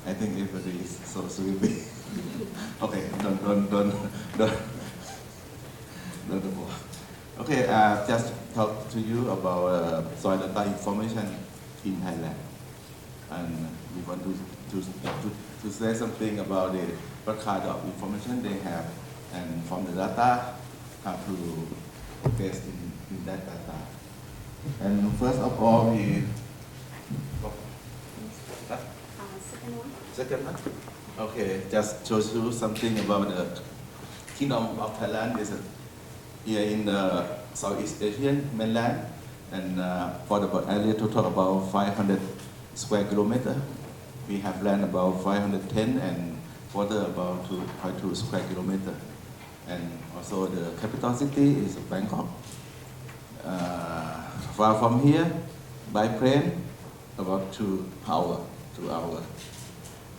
I think everybody is so sleepy. Okay, don't. Okay, just talk to you about soil data information in Thailand, and we want to say something about what kind of information they have, and from the data, how to test in that data. And first of all, second one. Okay, just show you something about the Kingdom of Thailand. Is here in the Southeast Asian mainland, and for the area total about 500 square kilometer. We have land about 510 and water about 2.2 square kilometer. And also the capital city is Bangkok. Far from here, by plane, about 2 hours.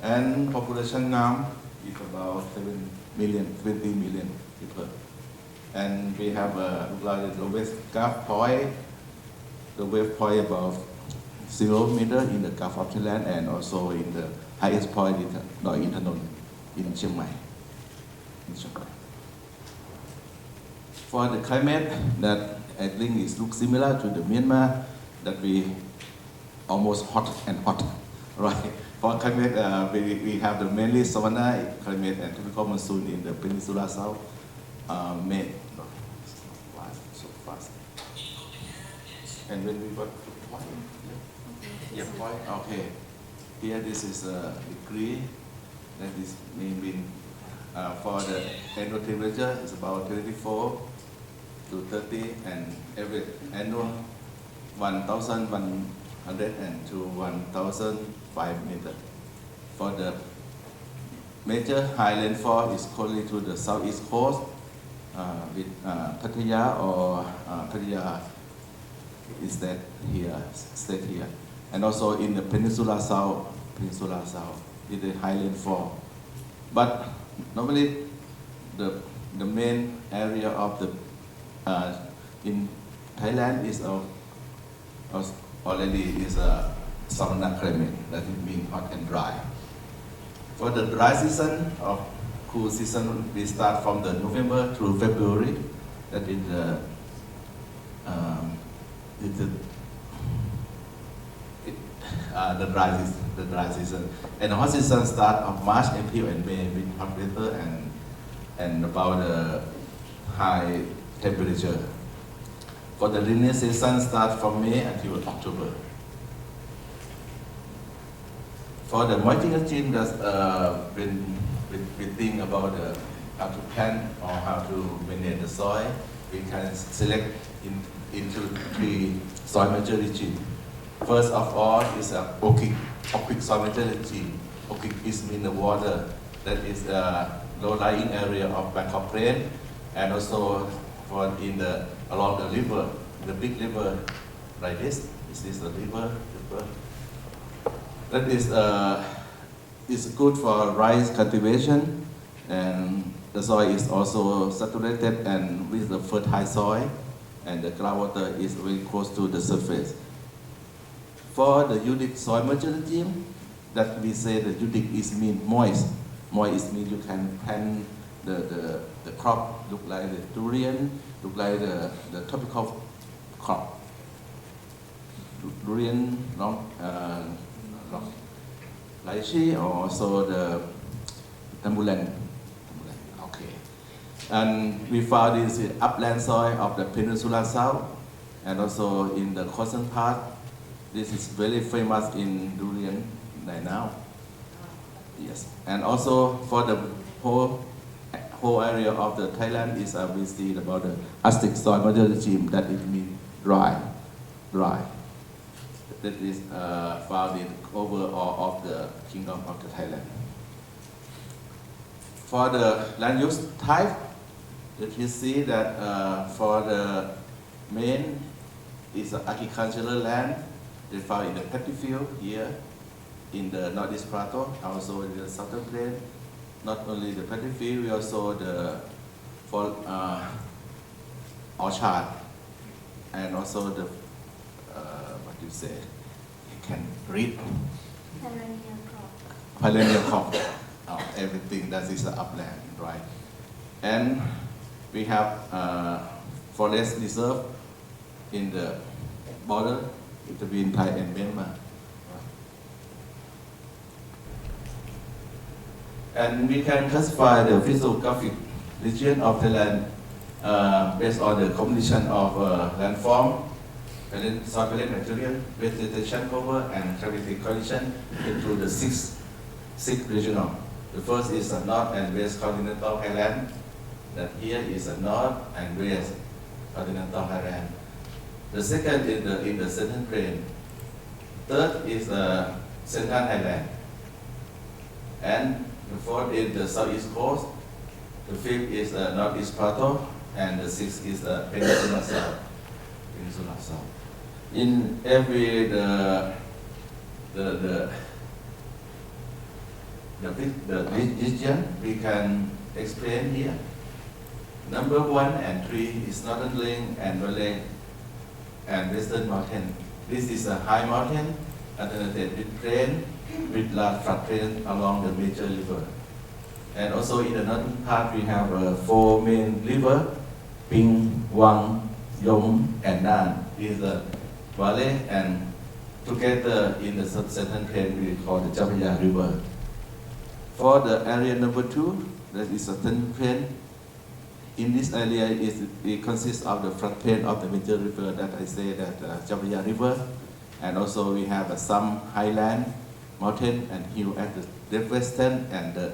And population now is about 7 million, 20 million people. And we have the lowest Gulf point, the wave point about 0 meter in the Gulf of Thailand, and also in the highest point in Doi Inthanon in Chiang Mai. For the climate, that I think is look similar to the Myanmar, that we almost hot and hot, right? For climate, we have the mainly savanna climate and tropical monsoon in the Peninsula South. So fast. And when we got to point, point. Okay. Here this is a degree. That is maybe for the annual temperature is about 24 to 30, and every annual 1,100 and to 1,005 meters. For the major high rainfall is only to the southeast coast with Pattaya or Pattaya is that here, state here, and also in the Peninsula South with the high rainfall. But normally the main area of the in Thailand is already is a savanna climate, that it means hot and dry. For the dry season of cool season, we start from the November through February. That is the dry season. And the hot season start of March, April, and May with hot weather and about high temperature. For the rainy season start from May until October. For the moisture regime, when we think about how to plant or how to manage the soil, we can select into 3 soil moisture regime. First of all is okic soil moisture regime. Okic is mean the water that is low-lying area of Bangkok Plain, and also for along the river, the big river like this. Is this the river? That is good for rice cultivation, and the soil is also saturated and with the fertile soil, and the groundwater is very close to the surface. For the unique soil moisture regime, that we say the unique is mean moist. Moist means you can plant the crop look like the durian, look like the tropical crop. Durian, lychee, or also the tambulan. Okay. And we found this upland soil of the Peninsula South, and also in the coastal part. This is very famous in durian right now. Yes. And also for the whole area of the Thailand is we see about the Arctic soil moisture regime, that it means dry. That is found in overall of the Kingdom of the Thailand. For the land use type, you see that for the main is agricultural land. They found in the paddy field here in the Northeast Plateau, also in the Southern Plain. Not only the paddy field, we also the orchard, and also the what do you say? You can read. perennial crop, everything that is the upland, right? And we have forest reserve in the border between Thai and Myanmar. And we can classify the physiographic region of Thailand based on the composition of landform, soil material, vegetation cover, and climatic condition into the six regional. The first is the North and West Continental Highland. That here is the North and West Continental Highland. The second is in the Southern Plain. Third is the Central Highland. And the fourth is the Southeast Coast. The fifth is the Northeast Plateau. And the sixth is the Peninsula South. In every the region we can explain here. Number 1 and 3 is Northern Lane and Valley and Western Mountain. This is a high mountain alternated with plain with large floodplain along the major river. And also in the northern part we have 4 main rivers, Ping, Wang, Yom, and Nan. This is the valley, and together in the southern plain we call the Chapaya River. For the area number 2, that is southern plain. In this area, it consists of the floodplain of the major river that I say that Chapaya River, and also we have some highland, mountain and hill at the western and the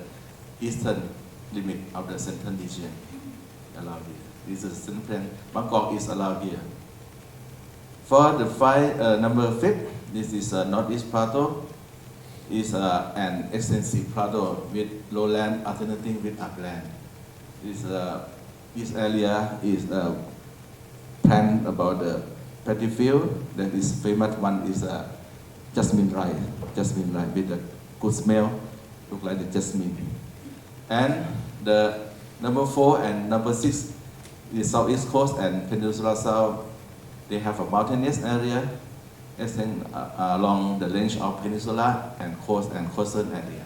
eastern limit of the central region. Allowed here. This is southern plain. Bangkok is allowed here. For the number 5, this is Northeast Plateau. Is an extensive plateau with lowland alternating with upland. This area is planned about the paddy field. That is famous one is jasmine rice with a good smell, look like the jasmine. And the number 4 and number 6 is Southeast Coast and Peninsula South. They have a mountainous area extend along the range of peninsula and coast and coastal area.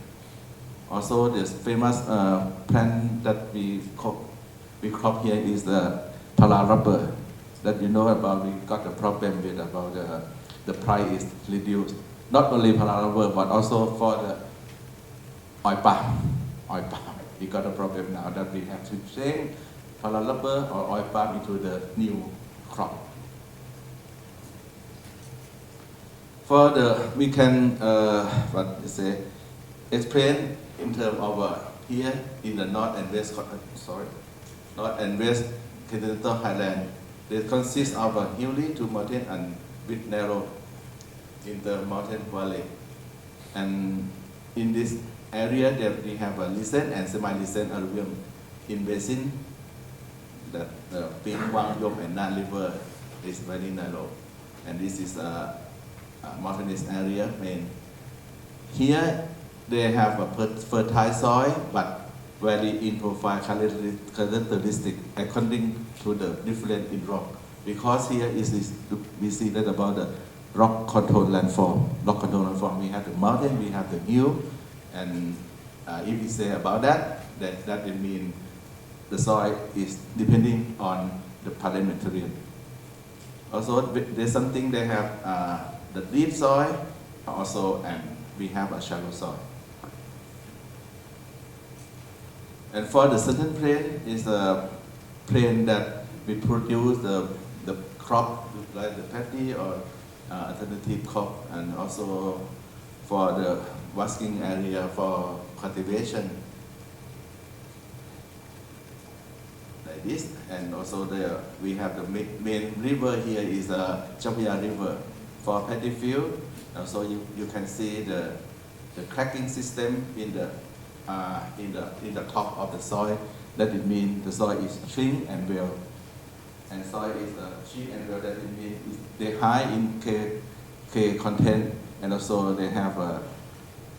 Also, the famous plant that we crop here is the pala rubber. That you know about. We got a problem with about the price is reduced. Not only pala rubber but also for the oil palm. We got a problem now that we have to change pala rubber or oil palm into the new crop. For we can explain in terms of here in the North and West Continental Highland. They consist of a hilly to mountain and with narrow in the mountain valley. And in this area that we have a listed and semi-listed alluvium in basin. That the Ping, Wang, Yom and Nan river is very narrow. And this is mountainous area main. Here they have a fertile soil but vary in profile characteristic according to the difference in rock. Because here we see that about the rock control landform. We have the mountain, we have the hill, and if we say about that it means the soil is depending on the parent material. Also, there's something they have the deep soil also, and we have a shallow soil. And for the southern plain is a plain that we produce the crop like the paddy or alternative crop, and also for the wasking area for cultivation like this. And also there we have the main river here is the Chapaya River for paddy field. So you can see the cracking system in the top of the soil. That it means the soil is shrink and well. And soil is shrink and well. That it means they high in K content, and also they have a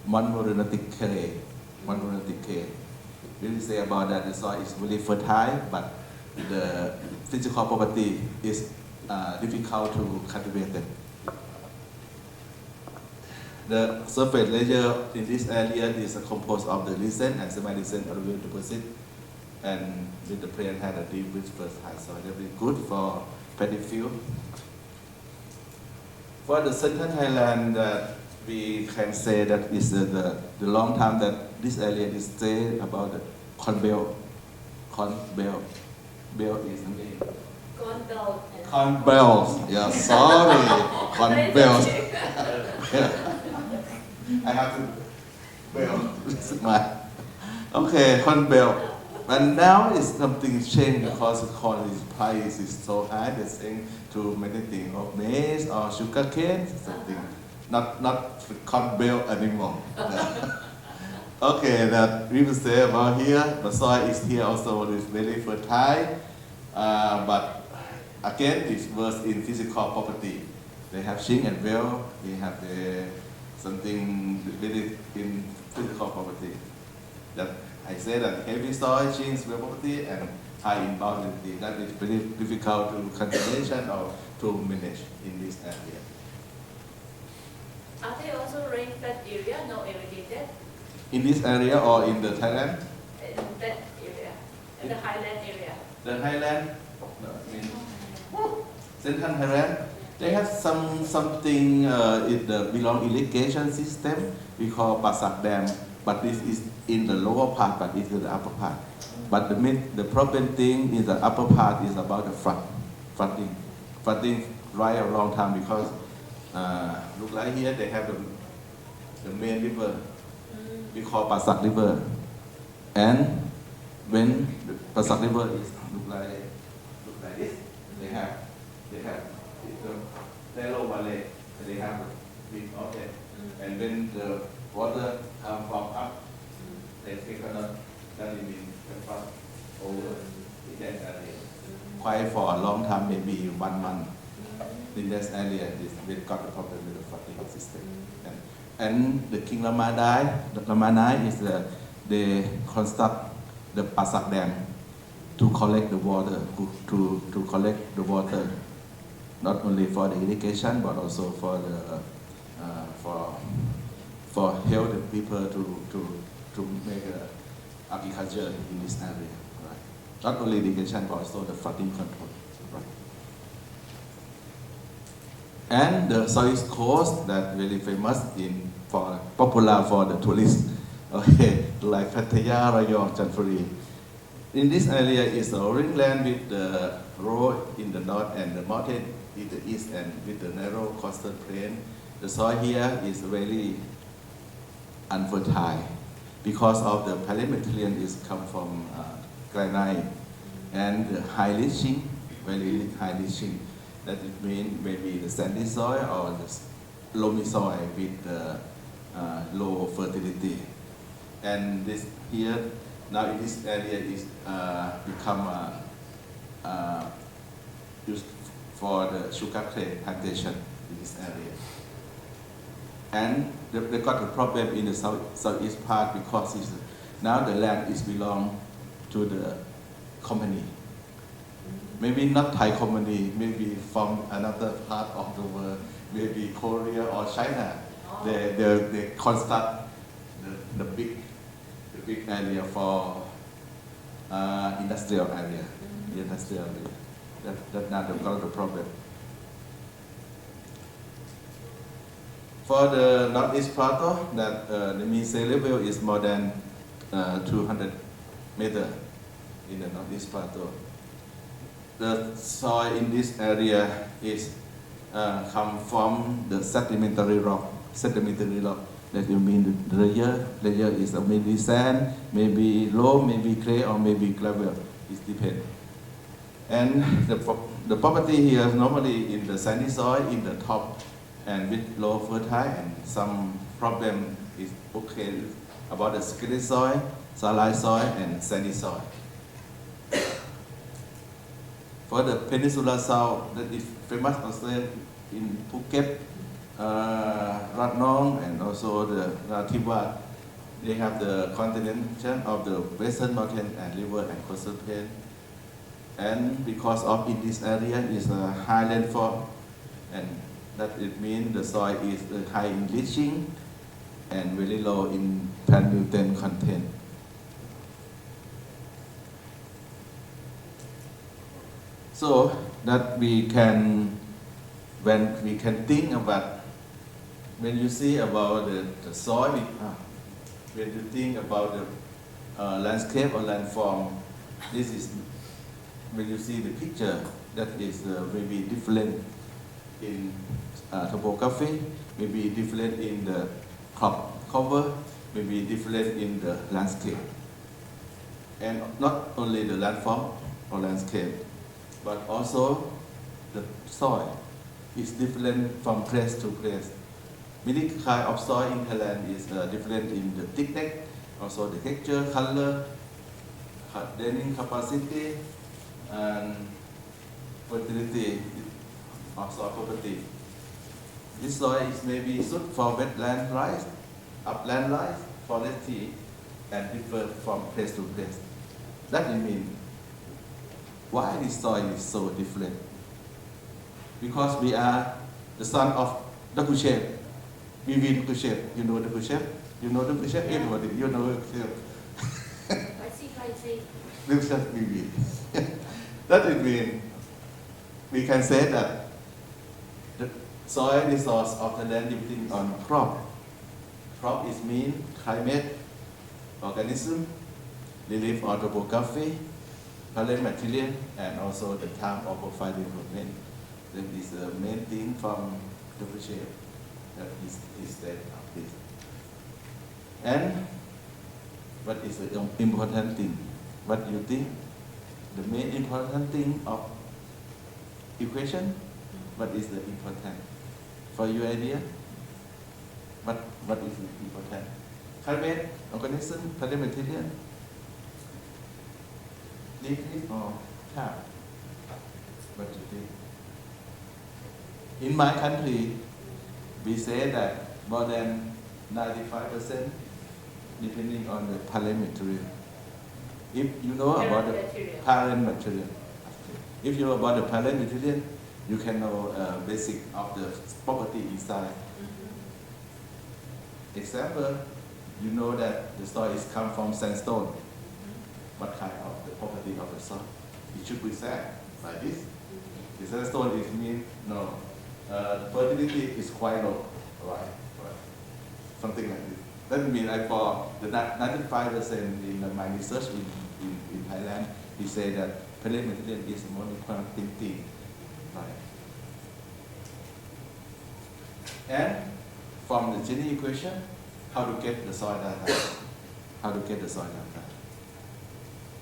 monomorphic clay. We say about that the soil is really fertile, but the physical property is difficult to cultivate it. The surface layer in this area is composed of the recent and semi-recent alluvial deposit, and with the plain had a deep rich first high soil. That will be good for paddy field. For the central Thailand, we can say that is the long time that this area is stay about the corn belt. Corn belt. Belt is the name. Corn belt. Corn belt. Yeah, sorry. Corn belt. Yeah. I have to belt my. Okay, corn belt. But now is something changed because the corn price is so high. They're saying to make a thing of maize or sugar cane, something. Not corn belt anymore. Okay, that we will say about here. The soil is here also is very fertile, but again it's worse in physical property. They have sink and well. They have something very in physical property. That I say that heavy soil, sink, well property, and high in boundary. That is very difficult to conservation or to manage in this area. Are they also rain-fed area, no irrigated? In this area or in the Thailand? In that area, in the highland area. The highland, no, I mean, Central Thailand, they have something in the belong irrigation system we call Pasak Dam, but this is in the lower part, but it's in the upper part. But the problem thing in the upper part is about the flooding. Flooding right a long time because look like here they have the main river we call Pasak River, and when the Pasak River is look like this, they have the narrow valley, they have a big object, and when the water come from up, they cannot mean the flood over in that area. Quite for a long time, maybe 1 month. In this area, we've got a problem with the flooding system. And the King Rama Nai is they construct the Pasak Dam to collect the water, to collect the water, not only for the irrigation but also for the for help the people to make agriculture in this area. Right? Not only irrigation but also the flooding control. Right? And the South Coast that very famous popular for the tourists, okay, like Pattaya, Rayong, Chanthaburi. In this area is a rolling land with the road in the north and the mountain in the east, and with the narrow coastal plain. The soil here is very unfertile because of the parliamentarian is come from granite and the high leaching, very high leaching. That it means maybe the sandy soil or the loamy soil with low fertility. And this here, now in this area is become used for the sugar cane plantation in this area. And they got a problem in the southeast part because now the land is belong to the company. Maybe not Thai company, maybe from another part of the world, maybe Korea or China. They construct the big area for industrial area. Industrial area. That's not the problem. For the northeast plateau, that the mean sea level is more than 200 meters in the northeast plateau. The soil in this area is come from the sedimentary rock. Sedimentary rock. That you mean the layer is maybe sand, maybe loam, maybe clay, or maybe gravel. It depends. And the property here is normally in the sandy soil in the top, and with low fertile, and some problem is okay about the scaly soil, saline soil, and sandy soil. For the Peninsula South, that is famous also in Phuket, Ratnong, and also the Narathiwat. They have the continuation of the Western Mountain and river and coastal plain. And because of in this area is a high landfall, and That it means the soil is high in leaching and very low in plant nutrient content. So that we can, when we can think about, when you see about the soil, when you think about the landscape or landform, this is, when you see the picture, that is maybe different in topography, maybe different in the crop cover, maybe different in the landscape. And not only the landform or landscape, but also the soil is different from place to place. Many kind of soil in Thailand is different in the thickness, also the texture, color, draining capacity, and fertility of soil property. This soil is maybe suited for wetland rice, upland rice, forestry, and differ from place to place. That means why this soil is so different? Because we are the son of Dakushev. V.V. Dakushev. You know Dakushev? You know Dakushev? Yeah. Everybody, you know Dakushev. I see. Dakushev V.V. That means we can say that the soil resource of the land depending on crop. Crop is mean climate, organism, relief or topography, current material, and also the time of profile development. That is the main thing from the project. That is that of this. And what is the important thing? What do you think? The main important thing of equation? What is the important? For your idea? What is important? Climate, organism, current material? Liquid or time? What do you think? In my country, we say that more than 95% depending on the parent material. If you know about the parent material, if you know about the parent material, you can know basic of the property inside. Example, you know that the soil is come from sandstone. What kind of the property of the soil? It should be sand, like this. The sandstone is mean no. Fertility is quite low, right? Something like this. That means for the 95% in my research in Thailand, we say that parent material is more important thing, right? And from the Gini equation, how to get the soil data? How to get the soil data?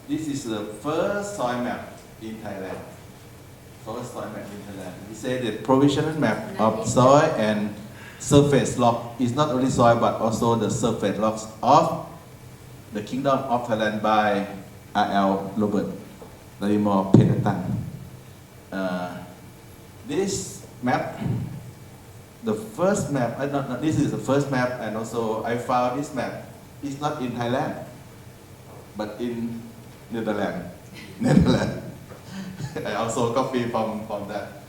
This is the first soil map in Thailand. First soil map in Thailand. We say the provisional map of soil and surface rock is not only soil but also the surface rocks of the Kingdom of Thailand by R.L. Robert Larimore Penatan. This map, the first map, this is the first map, and also I found this map is not in Thailand, but in Netherlands. I also copy from that.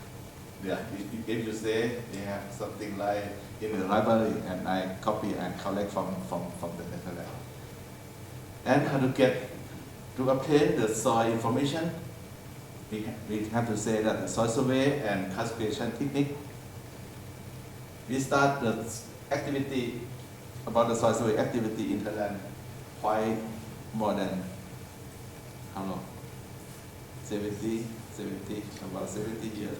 Yeah, if you say yeah, something like in the library, and I copy and collect from the Netherlands. And how to obtain the soil information, we have to say that the soil survey and classification technique. We start the activity about the soil survey activity in Thailand quite more than how long? about 70 years,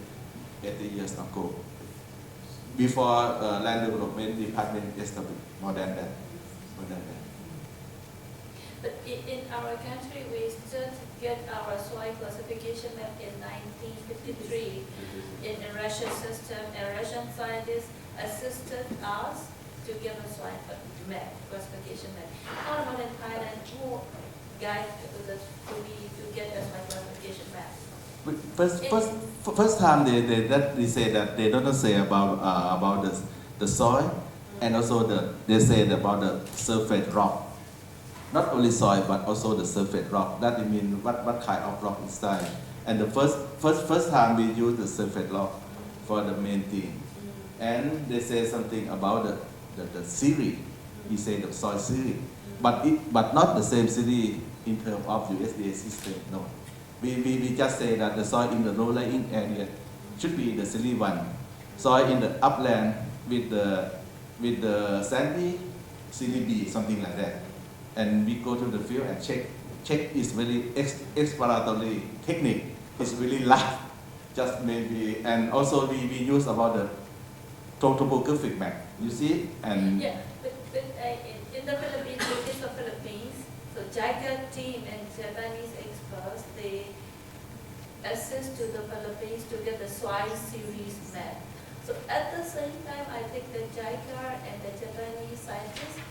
80 years ago. Before land development department established, more than that. But in our country, we just get our soil classification map in 1953 in a Russian system. A Russian scientist assisted us to get a soil map, classification map. How about in Thailand, who guide to get a soil classification map? First time they say that they don't say about the soil, and also they say about the surface rock. Not only soil but also the surface rock. That means what kind of rock inside. And the first time we use the surface rock for the main thing. And they say something about the series. He said the soil series, but not the same series in terms of USDA system. No, we just say that the soil in the low-lying area should be the series 1. Soil in the upland with the sandy series B, something like that. And we go to the field and check. Check is very exploratory technique. It's really live. Just maybe, and also we use about the topographic map. You see, and yeah, but in the Philippines, within the Philippines, so JICA team and Japanese experts, they assist to the Philippines to get the soil series map. So at the same time, I think the JICA and the Japanese scientists,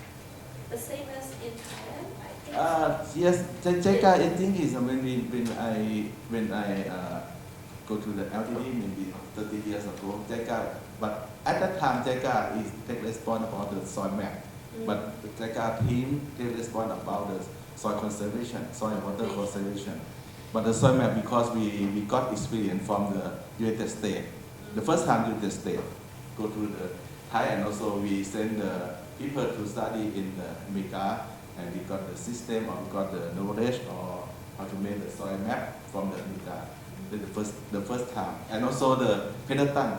the same as in Thailand, I think. Yes, JICA, I think is when I go to the LTD maybe 30 years ago, JICA, but at that time JICA is take responsible about the soil map, but the JICA team take responsible about the soil conservation, soil and water conservation. But the soil map, because we got experience from the United States. The first time United States go to the Thai, and also we send the people to study in the America, and we got the system, or we got the knowledge, or how to make the soil map from the America. The first time, and also the Peterton,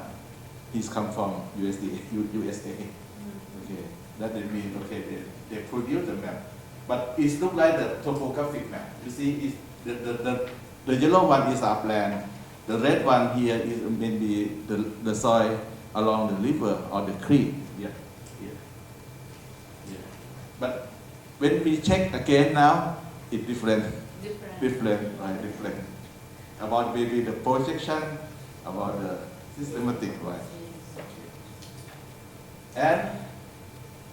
he's come from USA. Okay, that means okay they produce the map, but it looks like the topographic map. You see, the yellow one is upland, the red one here is maybe the soil along the river or the creek. Yeah. But when we check again now, it's different. Different. About maybe the projection, about the systematic, right? And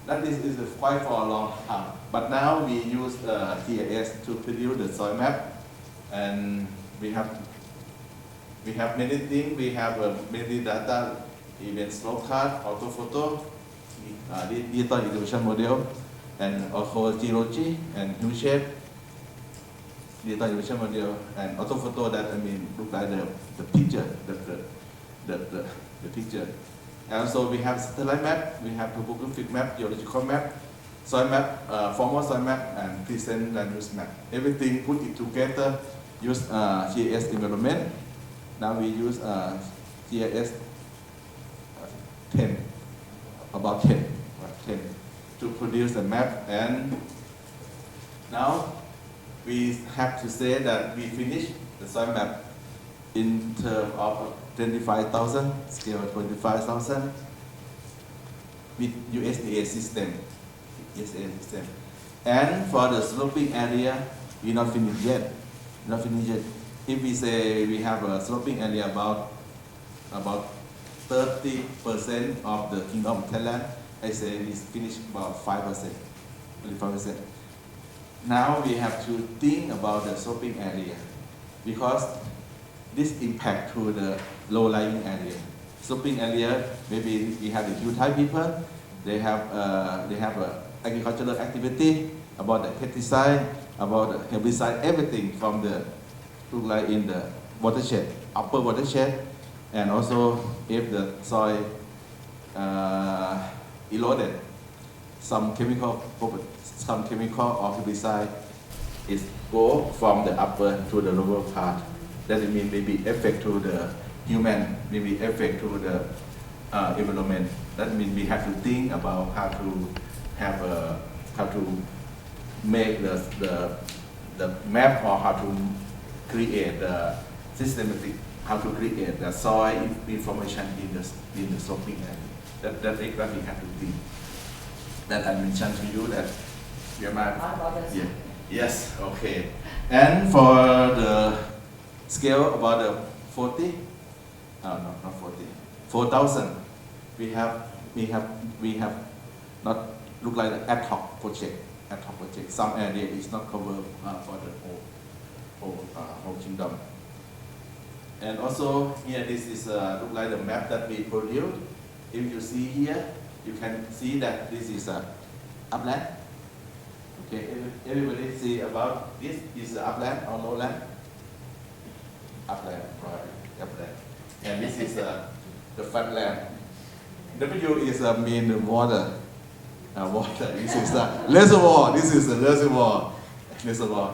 that is quite for a long time. But now we use GIS to produce the soil map, and we have many things. We have many data, even slope card, orthophoto, digital elevation model, and also geology and new shape. Digital elevation model and orthophoto that look like the picture, the picture. And also we have satellite map, we have topographic map, geological map, soil map, former soil map, and present land use map. Everything put it together, use GIS environment. Now we use GIS 10, about 10 to produce the map. And now we have to say that we finished the soil map in terms of 25,000, scale 25,000 with USDA system. And for the sloping area, we're not finished yet. If we say we have a sloping area about 30% of the Kingdom of Thailand, I say it's finished about 5%, only 5%. Now we have to think about the sloping area, because this impact to the low-lying area. Sloping area, maybe we have the few Thai people, they have agricultural activity, about the pesticide, about the herbicide, everything from the like in the watershed, upper watershed, and also if the soil eroded, some chemical or herbicide is go from the upper to the lower part. That means maybe effect to the human, maybe effect to the environment. That means we have to think about how to make the map, or how to create the systematic, how to create the soil information in the sloping area. That exactly have to think. That I mentioned to you that yeah. Yes, okay. And for the scale about the 4,000. We have not look like an ad hoc project. Some area is not covered for the whole kingdom. And also here, this is look like the map that we produced. If you see here, you can see that this is upland. Okay, everybody see about this is upland or lowland? Upland, right? Upland. And this is the flatland. W is mean water. Water. This is the reservoir. This is the reservoir.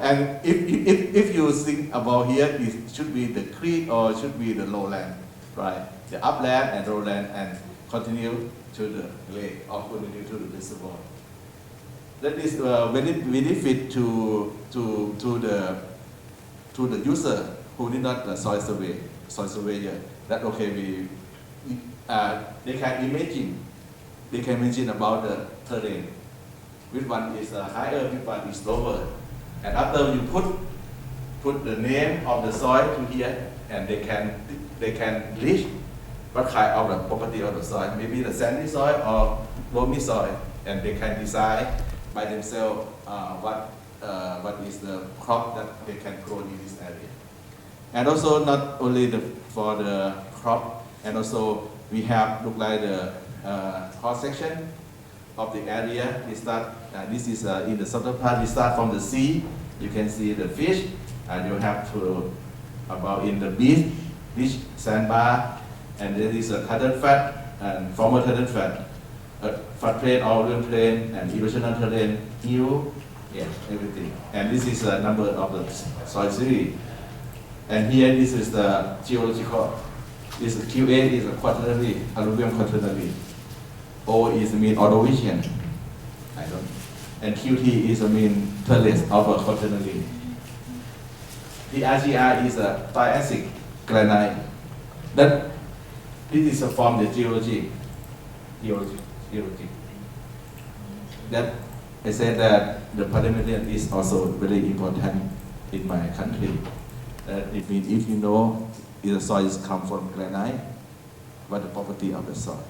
And if you think about here, it should be the creek or it should be the lowland, right? The upland and lowland and continue to the lake or continue to the reservoir. That is very benefit to the user who did not soil surveyor. That okay, they can imagine about the terrain. Which one is higher, which one is lower. And after you put the name of the soil to here, and they can list what kind of the property of the soil, maybe the sandy soil or loamy soil, and they can decide by themselves what is the crop that they can grow in this area. And also not only for the crop, and also we have look like the cross section of the area. We start. This is in the southern part. We start from the sea. You can see the fish, and you have to about in the beach sandbar, and there is a tidal fat and former tidal fat, fat plain or real plain, and erosional terrain, hill, yeah, everything. And this is the number of the soil series. And here this is the geological. This is QA is a quaternary, alluvium quaternary. O is mean Ordovician. I don't. And QT is a mean terrace of a quaternary. The RGR is a Triassic granite. That this is a form the geology. That I said that the parliamentarian is also very important in my country. It means if you know if the soil is come from granite, what the property of the soil,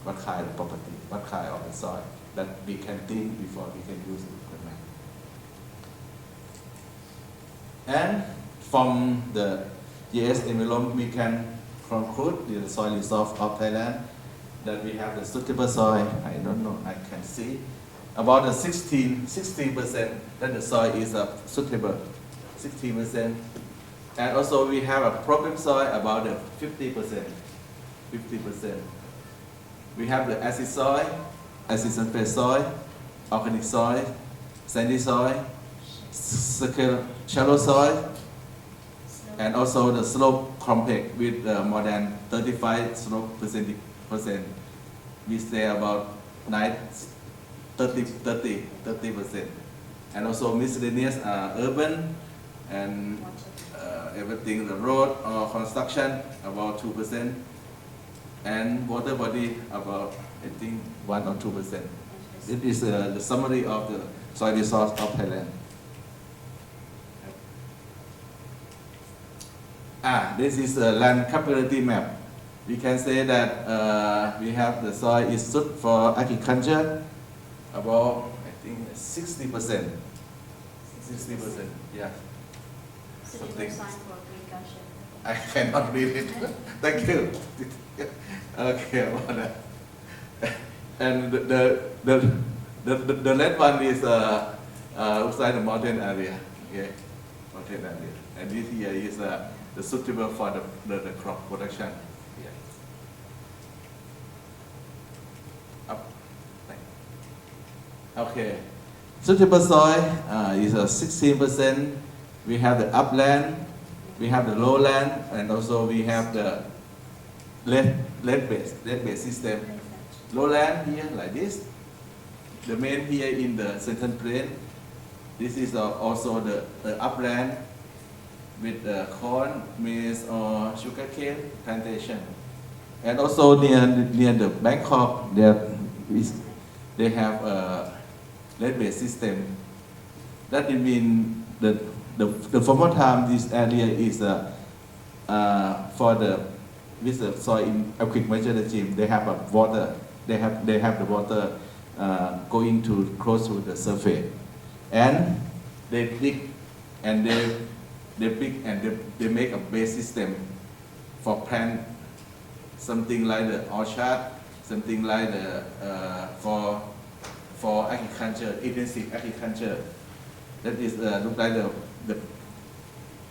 what kind of property, what kind of the soil, that we can think before we can use granite. And from the GS envelope, we can conclude the soil resource of Thailand that we have the suitable soil. I don't know, I can see about the 16% that the soil is suitable, 16%. And also we have a problem soil about the 50%. We have the acid soil, acid sulfate soil, organic soil, sandy soil, shallow soil, and also the slope complex with more than 35 slope percent. We say about 30%. And also miscellaneous urban and everything, the road or construction about 2%, and water body about I think 1 or 2%. It is the summary of the soil resource of Thailand. This is a land capability map. We can say that we have the soil is suited for agriculture about I think 60%. 60%, yeah. Something. I cannot read it. Thank you. Okay, about that. And the red one is outside the mountain area. Okay, mountain area. And this here is the suitable for the crop production. Yeah. Up. Okay. Suitable soil is 16%. We have the upland, we have the lowland, and also we have the land-based system. Lowland here like this. The main here in the central plain. This is also the upland with corn, maize, or sugarcane plantation. And also near the Bangkok, they have a land-based system. That it means the former time this area is for with the soil in aquatic moisture regime. They have water. They have the water going to close to the surface, and they dig and they make a base system for plant something like the orchard, something like the for agriculture, intensive agriculture. That is look like the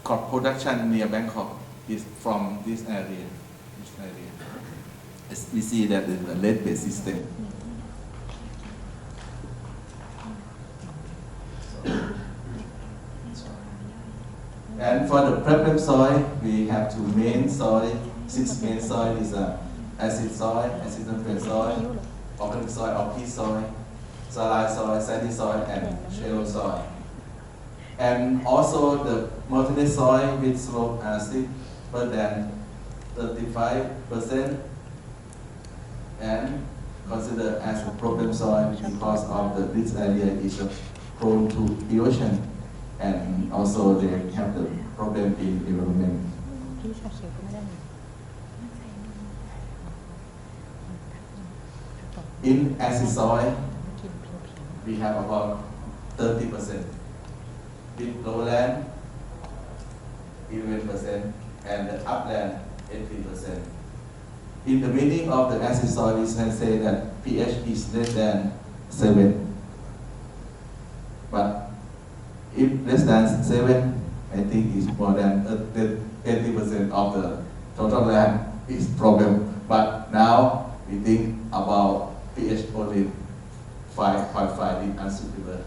crop production near Bangkok is from this area. we see that in the lead-based system. And for the problem soil, we have two main soil. 6 main soil is acid soil, acid sulfate soil, organic soil or peat soil, saline soil, sandy soil, and shallow soil. And also the mountainous soil with slope steeper than 35% and considered as a problem soil because of this area is prone to erosion, and also they have the problem in environment. In acid soil, we have about 30%. With lowland, 11%, and the upland, 80%. In the meaning of the acid soil, we can say that pH is less than 7. But if less than 7, I think it's more than 80% of the total land is problem. But now we think about pH only 5.5 is unsuitable.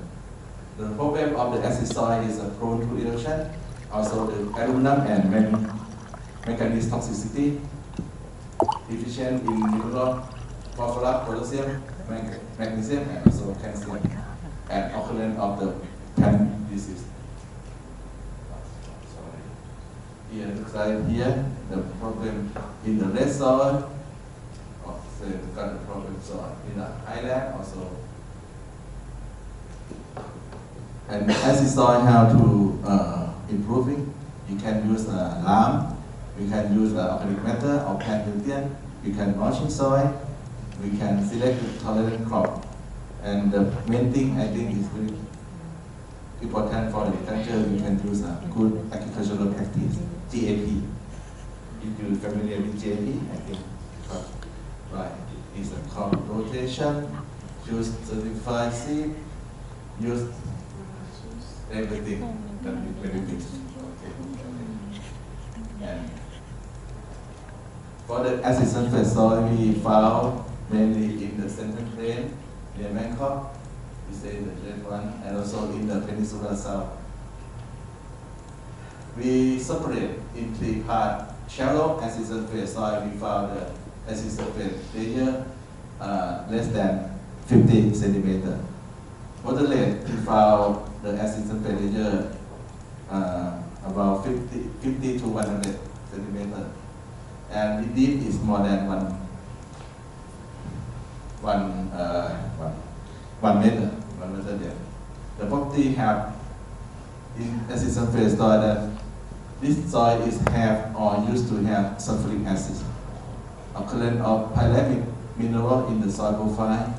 The problem of the acid soil is prone to erosion, also the aluminum and manganese toxicity, deficient in mineral, phosphorus, potassium, magnesium, and also calcium, and occurrence of the plant disease. Here, looks like here, the problem in the red soil, so we've got the problem soil in the Thailand also. And acid soil, how to improving? You can use lime, you can use organic matter or plant nutrient, you can mulching soil, we can select the tolerant crop. And the main thing I think is very important for the agriculture, we can use a good agricultural practice, GAP. If you're familiar with GAP, I think right. It's a crop rotation, use certified seed, use everything that we benefit. Okay. And for the acid sulfate soil, we found mainly in the central plain near Bangkok, we say the red one, and also in the Peninsula South. We separate in 3 parts. Shallow acid sulfate soil, we found the acid sulfate layer less than 50 centimeter. Moderate, we found the acid sulfate layer about 50 to 100 centimeter. And the deep is more than 1 meter. There. The property have in acid sulfate soil that this soil is have or used to have sulfuric acid. Occurrence of pyramic mineral in the soil profile.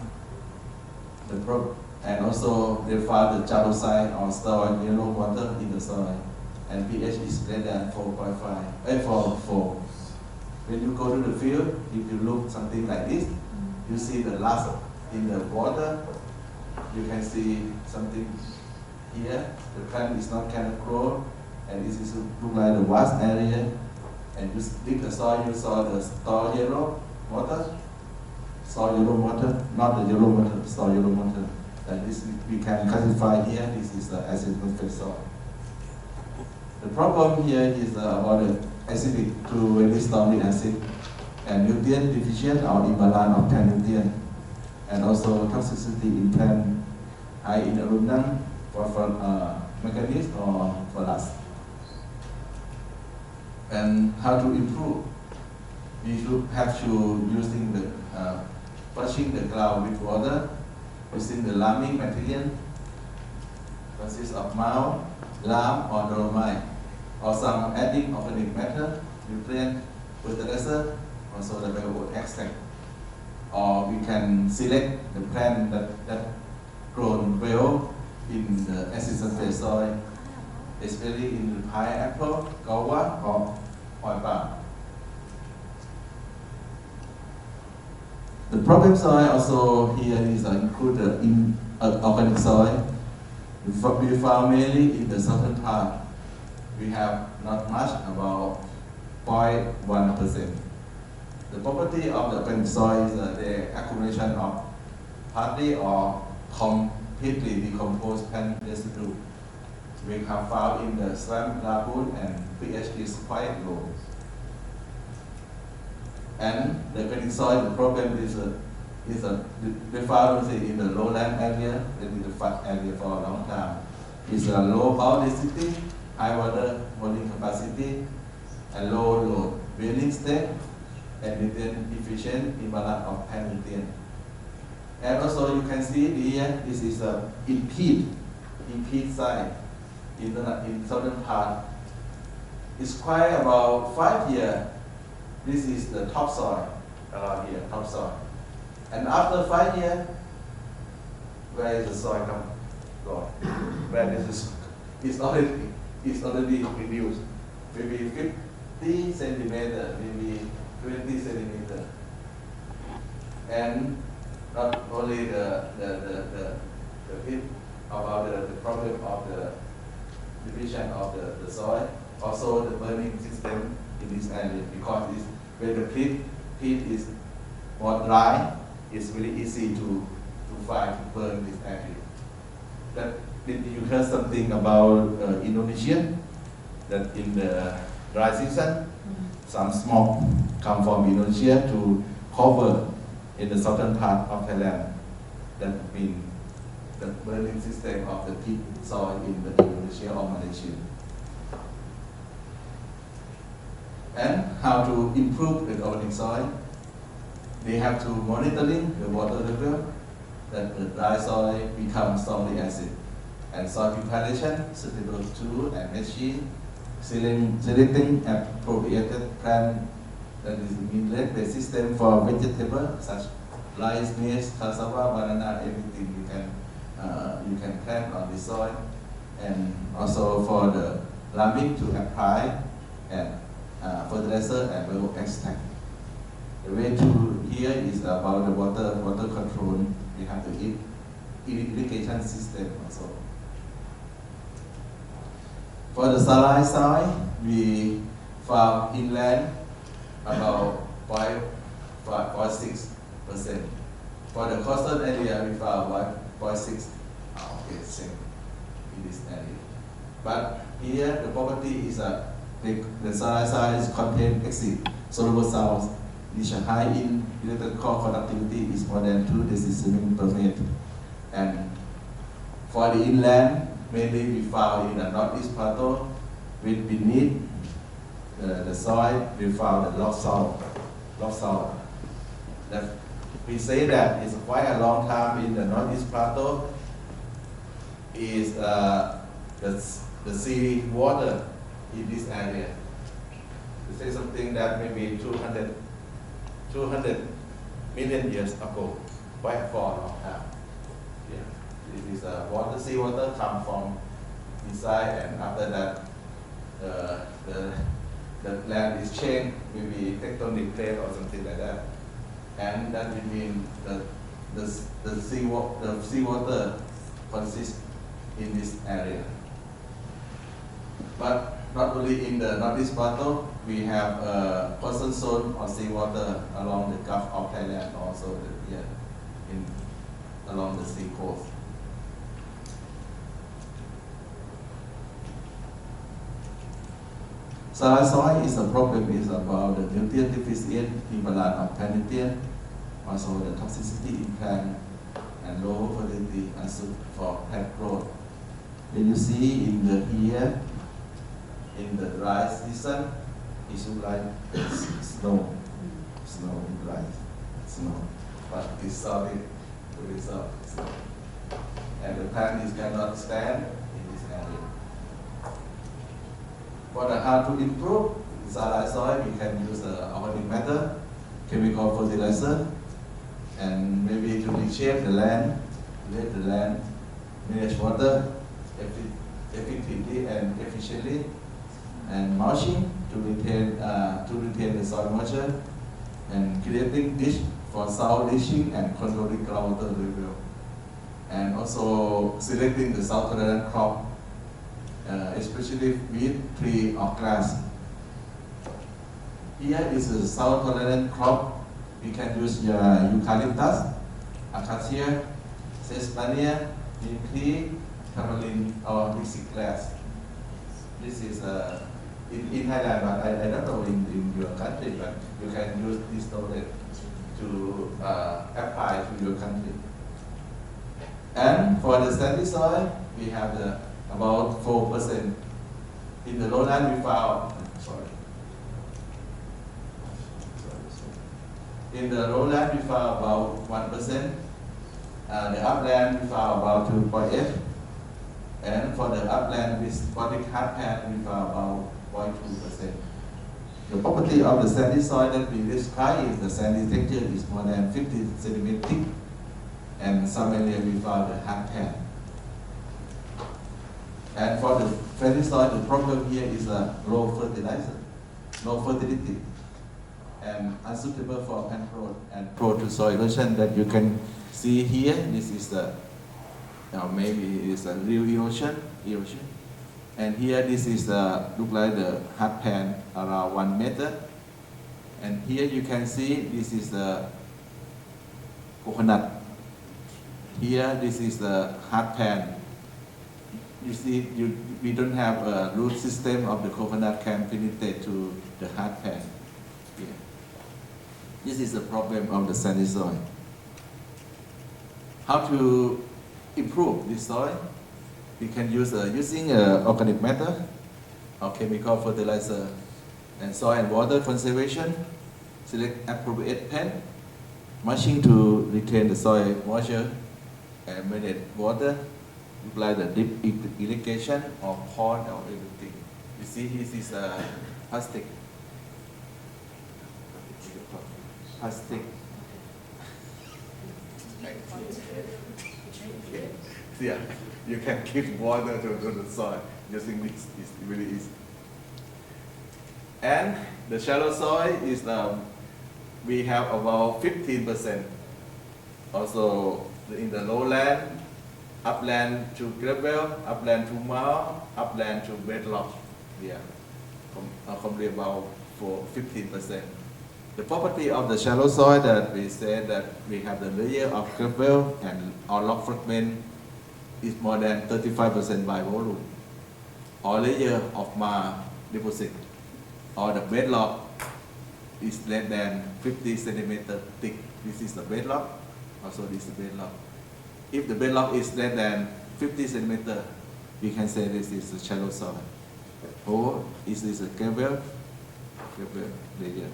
And also they found the chalcocite or stored yellow water in the soil. And pH is less than 4.4. When you go to the field, if you look something like this, you see the last in the water, you can see something here. The plant is not kind of grown, and this is look like the vast area. And you dig the soil, you saw the store yellow water, not the yellow water, store yellow water. And this we can classify here. This is the acid sulfate soil. The problem here is about the acidic to very strongly acid and nutrient deficient or imbalance of plant nutrient, and also toxicity in plant high in aluminum, manganese or phosphorus. And how to improve? We should have to using the washing the ground with water, using the lambing material, consists of mold, lime or dolomite, or some adding organic matter, nutrient, fertilizer, also the bio extract. Or we can select the plant that grown well in the acid sulfate soil, especially in the pineapple, guava, or oil palm. The problem soil also here is included in organic soil. We found mainly in the southern part. We have not much, about 0.1%. The property of the organic soil is the accumulation of partly or completely decomposed plant residue. We have found in the swamp lagoon and pH is quite low. And the organic soil, the problem is we found in the lowland area, in the flat area for a long time. It's a low power density, high water holding capacity, and low load, building state, and nutrient efficient imbalance of plant nutrient. And also you can see here, this is a in peat site in southern part. It's quite about 5 years. This is the topsoil around here, topsoil. And after 5 years, where is the soil come gone? Where this is it's already reduced. Maybe 50 centimeter, maybe 20 centimeter. And not only the hit about the problem of the division of the soil, also the burning system in this area, because when the peat is more dry, it's really easy to find to burn this area. Did you heard something about Indonesia? That in the dry season, some smoke come from Indonesia to cover in the southern part of Thailand. That means the burning system of the peat soil in the Indonesia or Malaysia. And how to improve the organic soil? They have to monitoring the water level, that the dry soil becomes strongly acid, and soil preparation, suitable tool and machine, selecting appropriate plant, that is mean-based system for vegetables such rice, maize, cassava, banana, everything you can plant on the soil, and also for the lambing to apply and fertilizer and well extract. The way to here is about the water control. We have the irrigation system also. For the saline soil, we found inland about 5.6%. For the coastal area, we found 1.6. Okay, same in this area. But here, the property is the saline soil contains exit soluble salts, which are high in electrical conductivity, is more than 2 decibels per minute. And for the inland, mainly we found in the northeast plateau, with beneath the soil, we found the rock salt. That we say that it's quite a long time in the northeast plateau. Is the sea water in this area. To say something that maybe 200 million years ago, quite for a long time. Yeah. It is sea water come from inside, and after that, the land is changed, maybe tectonic plate or something like that, and that would mean that the sea water consists in this area. But not only in the northeast plateau, we have a coastal zone of seawater along the Gulf of Thailand, also here along the sea coast. Saline soil is a problem is about the nutrient deficient imbalance of plant nutrient, also the toxicity in plant and low fertility unsuited for plant growth. When you see in the here, in the dry season, it should like snow in dry snow, but it's solid to result snow, and the plant cannot stand in this area. For the how to improve saline soil, we can use the organic matter, chemical fertilizer, and maybe to reshape the land, let the land manage water effectively and efficiently, and mulching to retain the soil moisture, and creating ditch for soil leaching and controlling groundwater level, and also selecting the south tolerant crop, especially wheat, tree or grass. Here is a soil tolerant crop. We can use eucalyptus, acacia, sesbania, neem tree, tamarind, or dixie grass. This is in Thailand, but I don't know in your country, but you can use this knowledge to apply to your country. And for the sandy soil, we have about 4%. In the lowland, we found, in the lowland, we found about 1%. The upland, we found about 2.8. And for the upland with spotted hard pan, we found about 0.2%. The property of the sandy soil that we described is the sandy texture is more than 50 centimeters thick, and some area we found the hard pan. And for the sandy soil, the problem here is low fertilizer, low fertility, and unsuitable for plant growth and prone to soil erosion that you can see here. This is the maybe it's a real erosion. And here this is look like the hard pan around 1 meter. And here you can see this is the coconut. Here this is the hard pan. You see, we don't have a root system of the coconut can penetrate to the hard pan. Here. This is the problem of the sandy soil. How to improve this soil? We can use using organic matter or chemical fertilizer and soil and water conservation. Select appropriate pen, mulching to retain the soil moisture and manage water, apply the deep irrigation or pond or everything. You see, this is plastic. Yeah, you can give water to the soil using this. It's really easy. And the shallow soil is we have about 15%. Also in the lowland, upland to gravel, upland to marl, upland to bedrock. Yeah, completely about for 15%. The property of the shallow soil that we say that we have the layer of gravel and or rock fragment is more than 35% by volume. Or layer of marl deposit or the bedrock is less than 50 centimeters thick. This is the bedrock. Also this is the bedrock. If the bedrock is less than 50 centimeters, we can say this is a shallow soil. Or is this a gravel layer?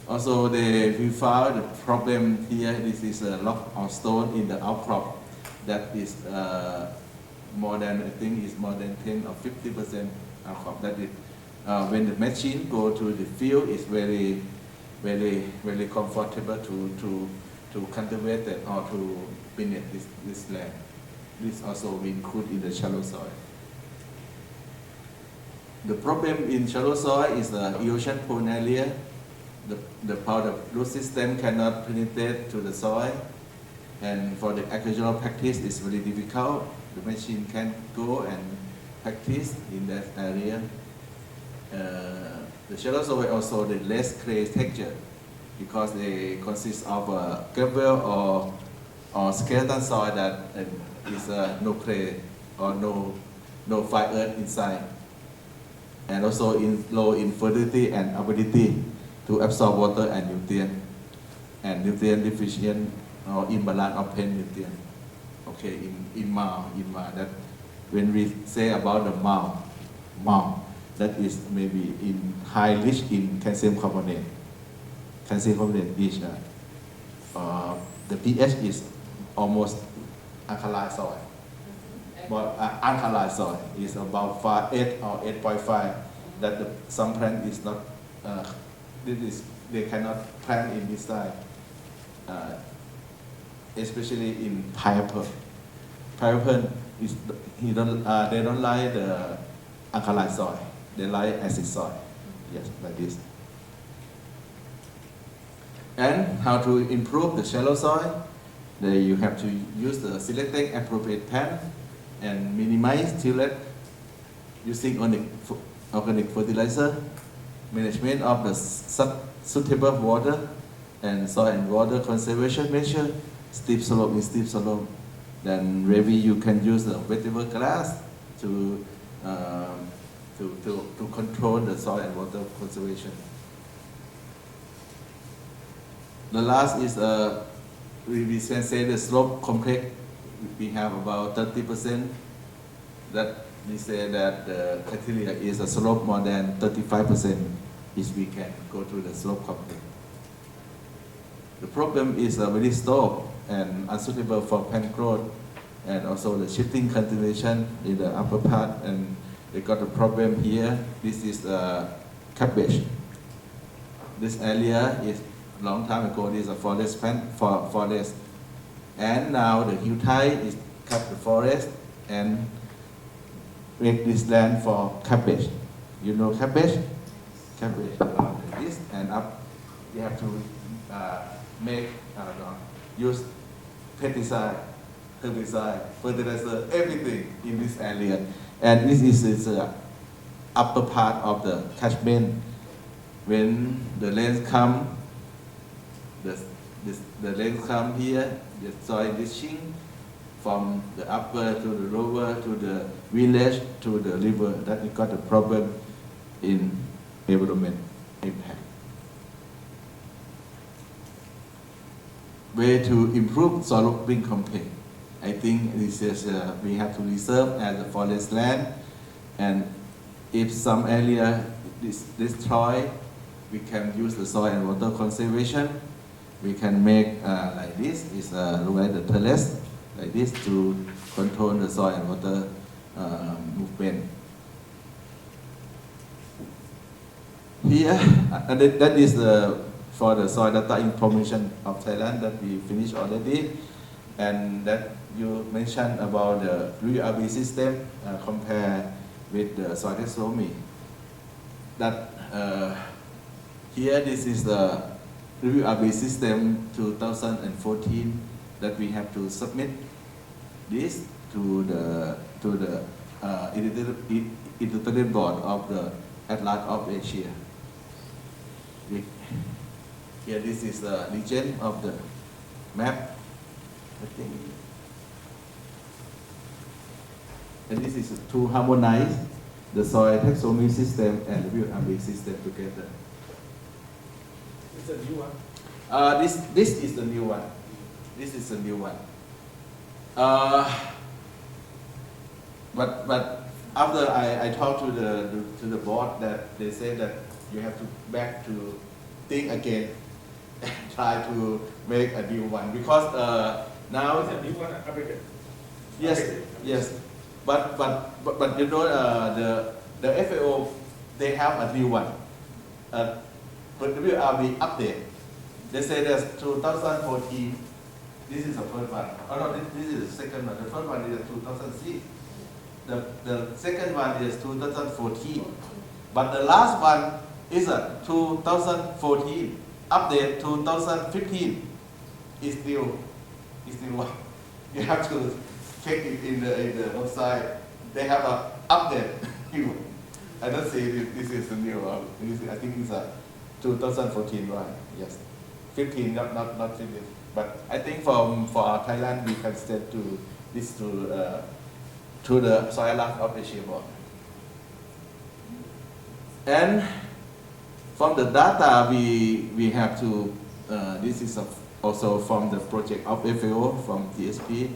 Also, we found the problem here. This is a rock or stone in the outcrop that is more than, I think, is more than 10 or 50% outcrop. That is, when the machine go to the field, it's very, very, very comfortable to cultivate it or to manage this land. This also we include in the shallow soil. The problem in shallow soil is the erosion-prone area. The part of root system cannot penetrate to the soil, and for the agricultural practice it's very difficult. The machine can go and practice in that area. The shallow soil also the less clay texture because they consist of gravel or skeleton soil that is no clay or no fine earth inside, and also low in fertility and ability to absorb water and nutrient deficient or imbalance of pen nutrient. Okay, in marl that when we say about the marl that is maybe in high rich in calcium carbonate. Calcium carbonate is the pH is almost alkaline soil. But alkaline soil is about 8 or 8.5. That some plant is not. They cannot plant in this side, especially in pineapple. Pineapple is they don't like the alkaline soil. They like acid soil. Yes, like this. And how to improve the shallow soil? You have to use the selecting appropriate pan and minimize tillage using organic fertilizer, management of the suitable water, and soil and water conservation measure, steep slope is steep slope. Then maybe you can use the vegetable grass to control the soil and water conservation. The last is we can say the slope complex. We have about 30%. That we say that the criteria is a slope more than 35% if we can go to the slope complex. The problem is very steep and unsuitable for plant growth, and also the shifting continuation in the upper part, and they got a problem here. This is cabbage. This area is long time ago. This is a forest forest, and now the hill tide is cut the forest and make this land for cabbage. You know cabbage? Cabbage around this and up. You have to make use pesticide, herbicide, fertilizer, everything in this area. And this is the upper part of the catchment. When the rains come, the rain come here, the soil reaching from the upper to the lower to the village to the river. That we got a problem in environment impact. Way to improve soil being complex. I think this is we have to reserve as a forest land, and if some area is destroyed, we can use the soil and water conservation. We can make like this, is look like the terrace, like this to control the soil and water movement. Here, that is for the soil data information of Thailand that we finished already, and that you mentioned about the WRB system compared with the soil taxonomy. That here, this is the WRB system 2014 that we have to submit this to the editorial board of the Atlas of Asia. Here, this is the region of the map. I think. And this is to harmonize the soil taxonomy system and the WRB system together. It's a new one. This is the new one. This is the new one. But after I talked to the board, that they say that you have to back to think again and try to make a new one, because now It's a new one, updated. yes, Updated. yes, but you know the FAO, they have a new one. But WRB update. They say there's 2014. This is the first one. Oh no, this is the second one. The first one is 2006. The second one is 2014. But the last one is a 2014. Update 2015. Is still one. You have to check it in the website. They have a update. I don't say this is a new one. I think it's a 2014 one. Yes. 15, not 15. But I think for Thailand, we can set to this to the soil of Asia board. And from the data, we have to. This is also from the project of FAO from TSP.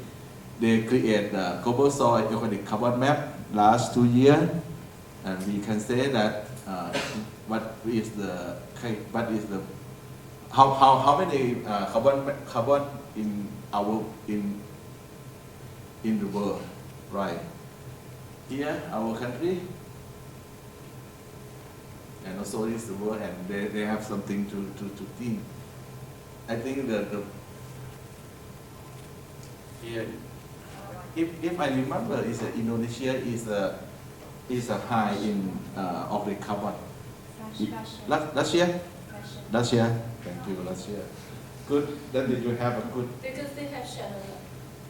They create the global soil organic carbon map last 2 years, and we can say that what is the how many carbon in the world, right? Here, our country, and also this the world, and they have something to think. I think that here, if I remember, is Indonesia is a high in of the carbon. Russia. Thank you, Russia. Good. Then did you have a good? Because they have channel.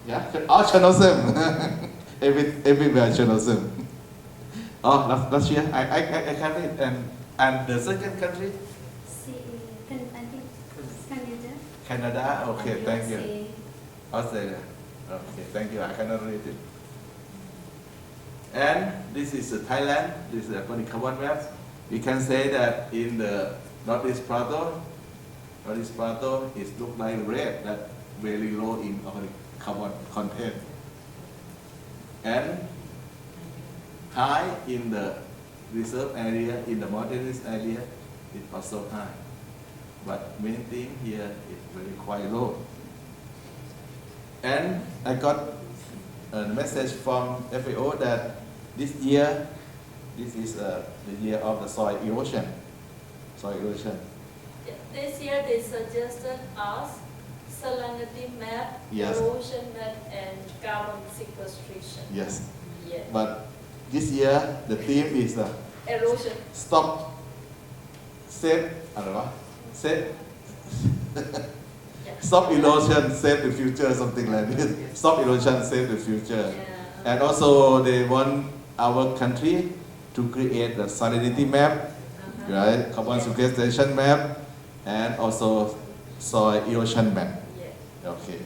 Yeah. Oh, channel everywhere channel. Oh, Russia. I can read. And the second country? I think Canada. Canada. Okay, and thank you. USA. Australia. Okay, thank you. I cannot read it. And this is Thailand. This is a carbon map. We can say that in the Northeast Plateau is look like red, that very low in organic carbon content. And high in the reserve area, in the mountainous area, is also high. But main thing here is very quite low. And I got a message from FAO that this year, this is the year of the soil erosion. Soil erosion. This year they suggested us salinity map, Yes. erosion map, and carbon sequestration. Yes. Yeah. But this year the theme is Erosion. stop, save, save, Yeah. stop erosion, save the future, something like this. Stop erosion, save the future. Yeah. And also they want our country to create the salinity map, right? Carbon sequestration map, and also soil erosion map. Yeah. Okay,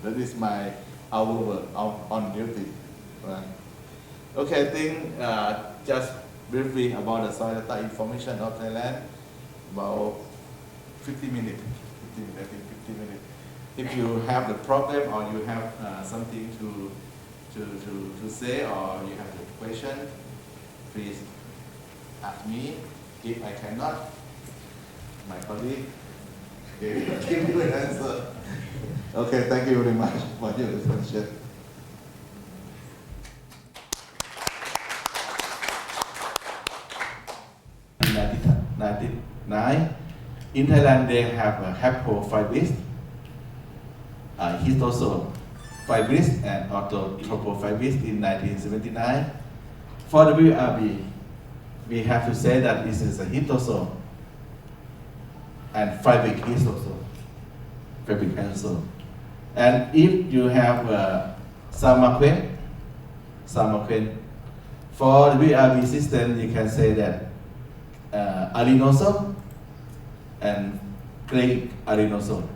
that is our work on duty, right? Okay, I think just briefly about the soil data information of Thailand, about 50 minutes. If you have the problem or you have something to say or you have a question, please ask me. If I cannot, my colleague will give you an answer. Okay, thank you very much for your attention. In 1999, in Thailand they have a haplofibrous histosome fibrous and orthotropofibrous in 1979. For the WRB, we have to say that this is a histosome and fabric histosome. And if you have Samaquin, for the WRB system, you can say that arenosome and clay arenosome.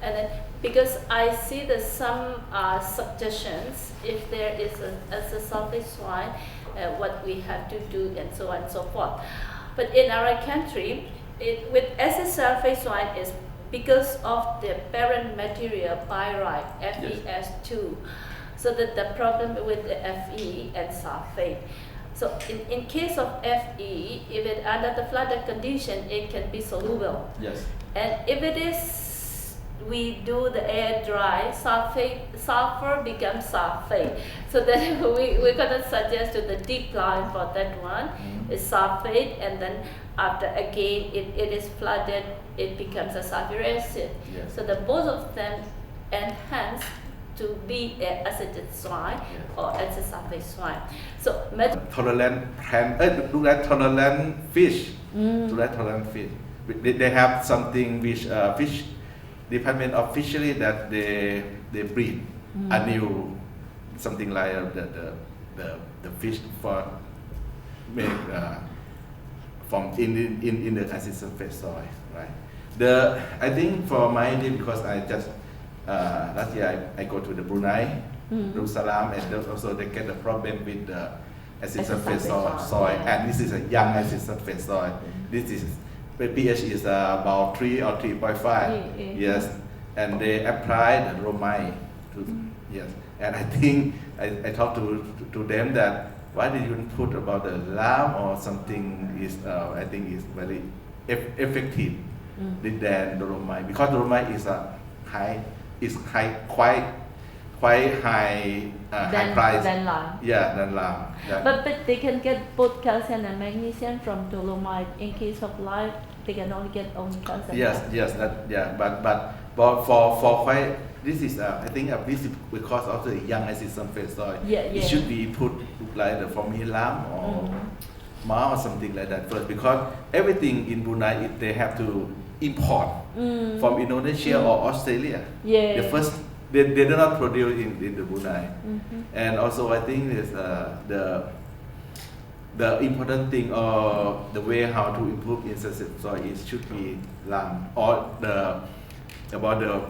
And then, because I see that some suggestions, if there is a sulfate soil, what we have to do and so on and so forth. But in our country, with acid sulfate soil is because of the parent material pyrite, FeS2. So that the problem with the Fe and sulfate. So in case of Fe, if it under the flooded condition, it can be soluble. Yes. And if it is, we do the air dry, sulfur becomes sulfate. So then we're gonna suggest to the decline for that one is sulfate, and then after again it is flooded, it becomes a sulfuric acid. Yes. So the both of them enhance to be an acidic soil or acid sulfate soil. So Tolerant plant, tolerant fish. Tolerant fish. They have something which fish Department of Fishery that they breed a new something like the fish for make from in the acid sulfate soil, right? I think for my idea, because I just last year I go to the Brunei, Darussalam, and also they get a problem with the acid sulfate soil, and this is a young acid sulfate soil. This is the pH is about 3 or 3.5. Yes, and they apply the bromide to yes, and I think I talked to them that why did you put about the lime or something is I think is very effective than bromide, because bromide is quite high high price than lime. Yeah, than lime. Yeah. But they can get both calcium and magnesium from dolomite. In case of lime, they can only get only calcium. Yes, but for quite this is I think this is because of the young acid sulfate soil. It should be put like the formilam or ma or something like that first, because everything in Brunei they have to import from Indonesia or Australia. The they do not produce in the Brunei. And also I think is the important thing or the way how to improve intensive soil is should be lam or about the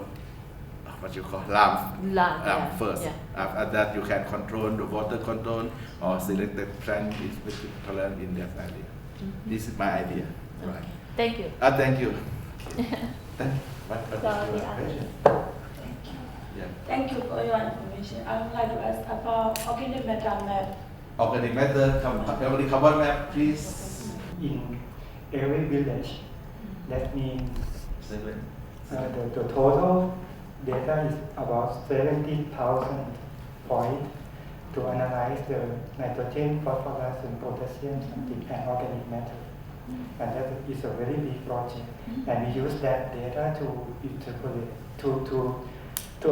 what you call lam first. After that you can control the water control or select the plant is tolerant in that area. This is my idea. Right. Thank you. Thank you. Thank you for your information. I would like to ask about organic matter map. Organic matter, organic carbon map, please. In every village, that means Seven. the total data is about 70,000 points to analyze the nitrogen, phosphorus, and potassium, and organic matter. And that is a very big project. And we use that data to interpolate, to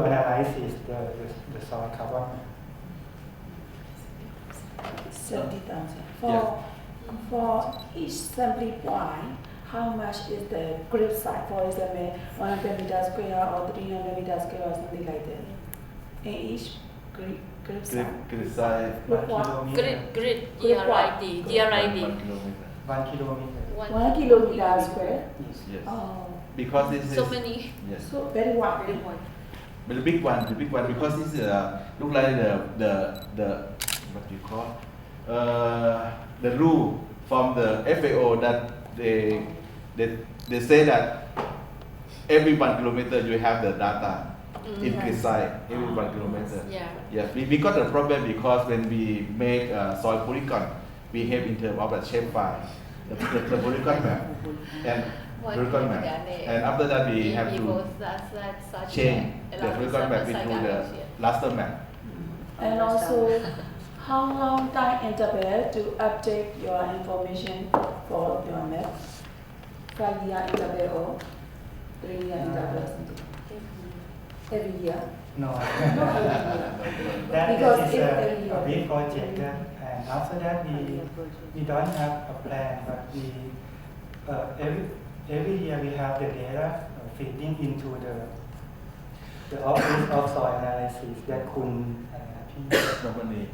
analyze the soil carbon. 70,000. For each sampling point, how much is the grip size? For example, 100 meters square or 300 meters square or something like that. In each grip size. Grid size. Grid what? Grid, Grid GRID. 1 kilometer. 1 kilometer square. Yes. Oh, Because this is So many. yes. so very wide. But the big one because this look like the what you call the rule from the FAO that they say that every 1 kilometer you have the data in precise every 1 kilometer. Yeah. Yes, we got the problem because when we make soil polygon, we have in terms of the shape file, the polygon map and polygon map, and after that we have to change the polygon map into the raster map. And also, how long time interval to update your information for your map? 5-year interval or 3-year interval? Something. Every year. No. Not every year. That Because is it's a very big project, and after that we don't have a plan, but we every year we have the data feeding into the office of soil analysis that Kun Nokmani.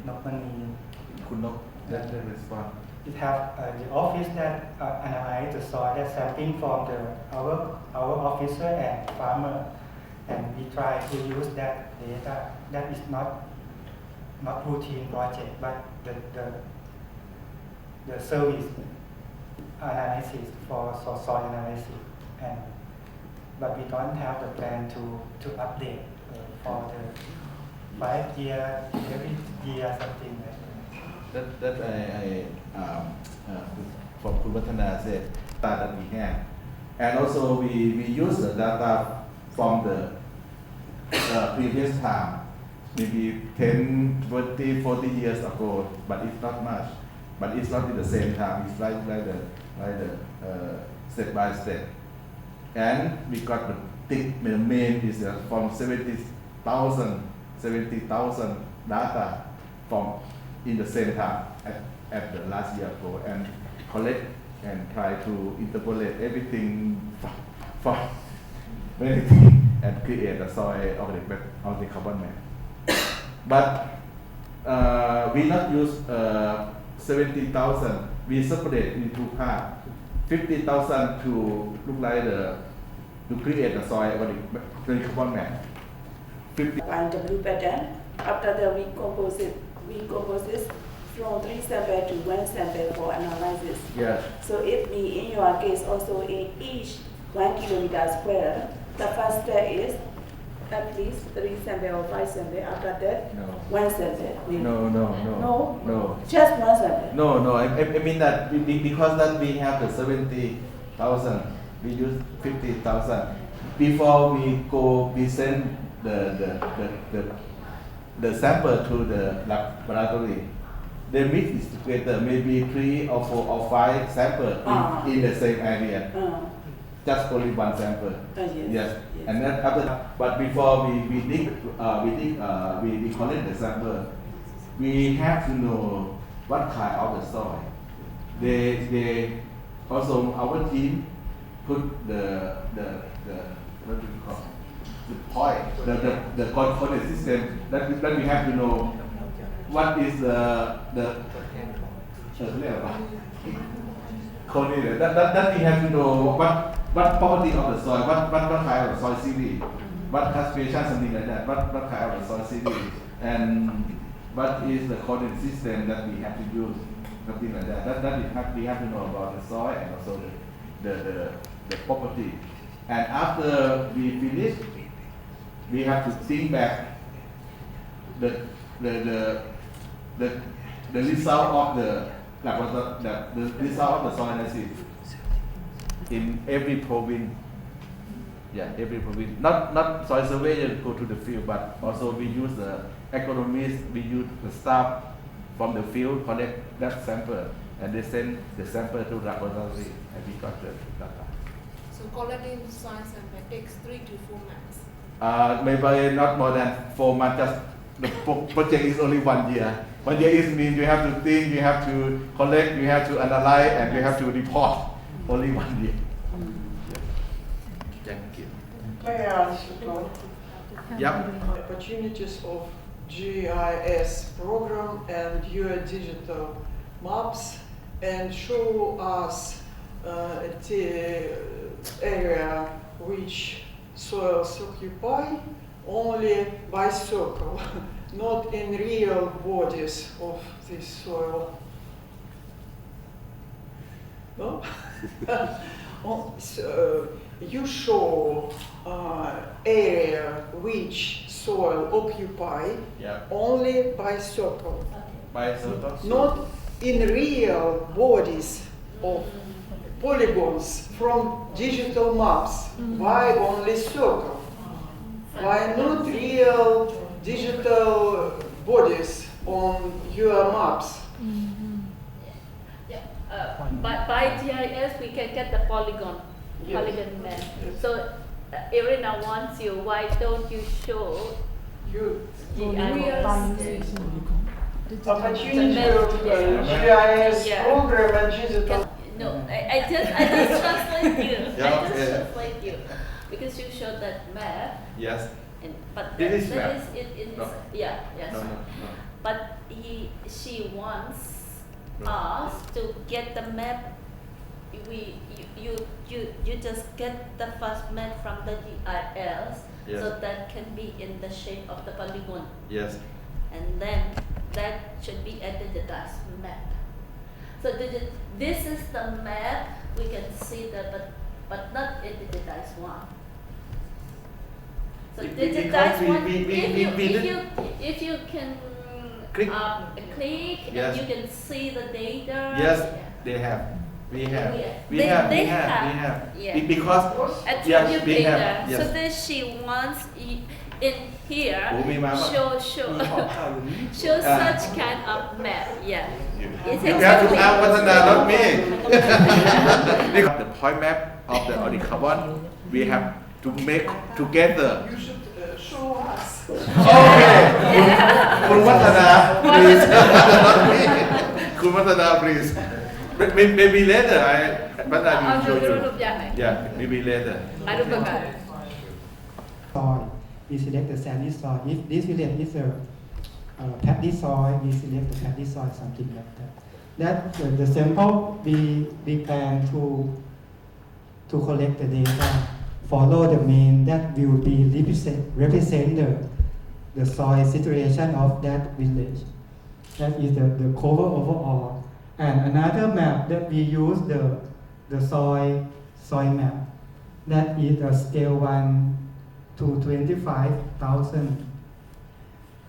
That's the response. It have the office that analyze the soil, that sampling from our officer and farmer, and we try to use that data. That is not routine project, but the service analysis for soil analysis, but we don't have the plan to update for the 5 year, every year, something like that. That I from Kumatana said that we have, and also we use the data from the previous time, maybe 10, 20, 40 years ago, but it's not much. But it's not in the same time. It's like the step by step. And we got the main is from 70,000 data from in the same time at the last year ago, and collect and try to interpolate everything from anything and create a soil of the carbon map. But we not use 70,000. We separate into parts. 50,000 to look like to create a soil of the carbon map. 50. Find the blue pattern. After that, we compose it from 3 samples to 1 sample for analysis. Yes. So it means in your case also in each 1 kilometer square, the first step is at least 3 samples or 5 samples. After that, No. 1 sample. No. Just 1 sample. No. I mean that because that we have the 70,000, we use 50,000. Before we send the sample to the laboratory. They mix it together, maybe 3 or 4 or 5 samples in the same area. Just only 1 sample. Yes. And then after that, but before we collect the sample, we have to know what kind of the soil. They also our team put the what do you call point, the coordinate system that we have to know what is the coordinate. That we have to know what property of the soil, what kind of soil series, what classification, something like that, what kind of soil series, and what is the coordinate system that we have to use, something like that. That we have to know about the soil and also the property. And after we finish, we have to think back the result of the result of the soil analysis in every province. Yeah, every province. Not soil surveyor go to the field, but also we use the agronomists, we use the staff from the field, collect that sample, and they send the sample to laboratory, and we got the data. So collecting soil sample takes 3 to 4 months. Maybe not more than 4 months. Just the project is only 1 year. 1 year is means you have to think, you have to collect, you have to analyze, and you have to report. Only 1 year. Thank you. May I ask about Yep. opportunities of GIS program and your digital maps, and show us the area which soils occupy only by circle, not in real bodies of this soil. No? You show area which soil occupy Yeah. only by circle, By circle. not in real bodies of polygons from digital maps. Why only circle? Why not real digital bodies on your maps? By GIS, we can get the polygon map. So Irina wants you, why don't you show You GIS? opportunity of GIS Yeah. program and digital. No, I just translate you. Yeah, I just okay. translate you because you showed that map, Yes. but It that is map. is in No. yeah, yes. No. But she wants us to get the map. You just get the first map from the GIS, Yes. so that can be in the shape of the polygon, Yes. and then that should be a digitized map. So this is the map we can see but not a digitized one. So digitized one, if you can Click. click Yes. and you can see the data. Yes, Yeah. they have. We have. Yeah. We They have. Yeah. Because Attribute yes, we data. have. Yes. So then she wants in here show such kind of map. Yeah. It's You have to exactly. ask Watana, not me. Because the point map of the carbon, we have to make together. You should show us. Okay. Kun Watana, please. Not me. Kun Watana, please. Maybe later. But I will show you. Yeah, maybe later. Soil, we select the sandy soil. If this village is a paddy soil, we select the paddy soil, something like that. That the sample we plan to collect the data, follow the main that will be represent the soil situation of that village. That is the cover overall. And another map that we use the soil map. That is a scale 1 to 25,000.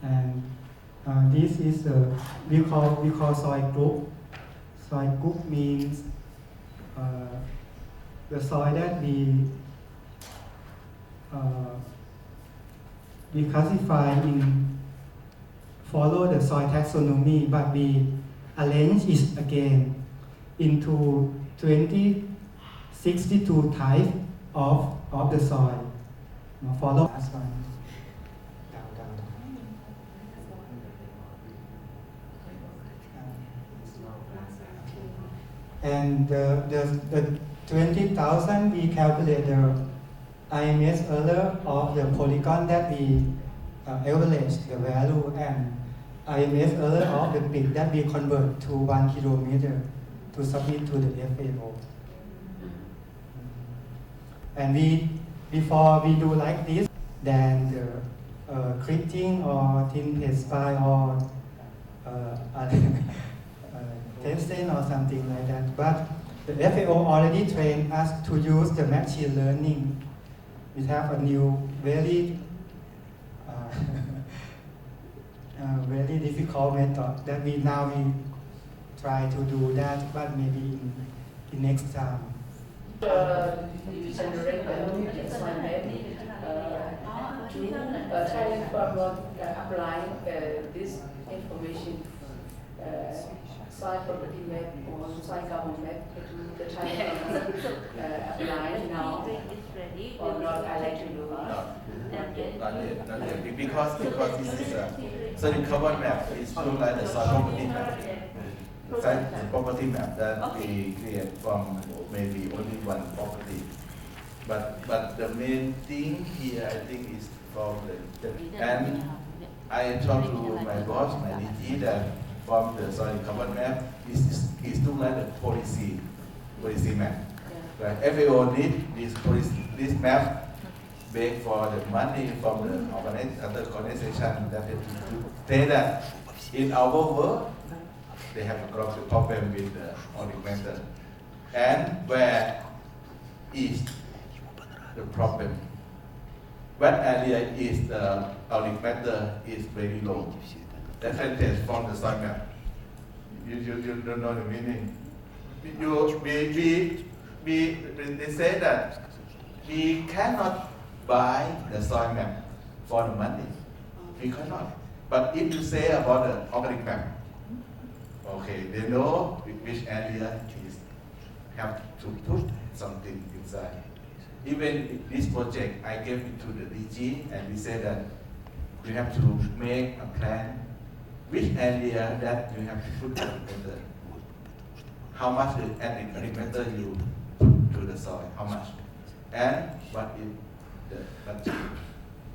And this is we call soil group. Soil group means the soil that we classify in follow the soil taxonomy, but we arrange it again into 62 types of the soil. Now follow last one. And the 20,000 we calculate the IMS error of the polygon that we average the value and IMS error of the pit that we convert to 1 kilometer to submit to the FAO. And before we do like this, then the critting or thin paste spy or testing or something like that. But the FAO already trained us to use the machine learning. We have a new very very difficult method that we try to do that, but maybe in next time. Generate the soil map. Thailand farmers apply this information, soil property map or soil government map to the Thailand farmers apply now. Or not, I like to know. Not yet. Because this is a soil cover map. It's look like the soil property map. Soil property map that we create from maybe only one property. But the main thing here, I think, is from the and I talked to my boss, my DG, that from the soil cover map is look like the policy map. Right? FAO need this map based for the money from the other organization that they to say that in our world they have a problem with the audit method. And where is the problem? What area is the audit method is very low. That sentence from the soil map. You don't know the meaning. They say that we cannot buy the soil map for the money. We cannot. But if you say about the organic map, okay, they know which area is have to put something inside. Even this project, I gave it to the DG, and we said that we have to make a plan which area that you have to put together. How much the agriculture you put to the soil, how much, and what is the budget.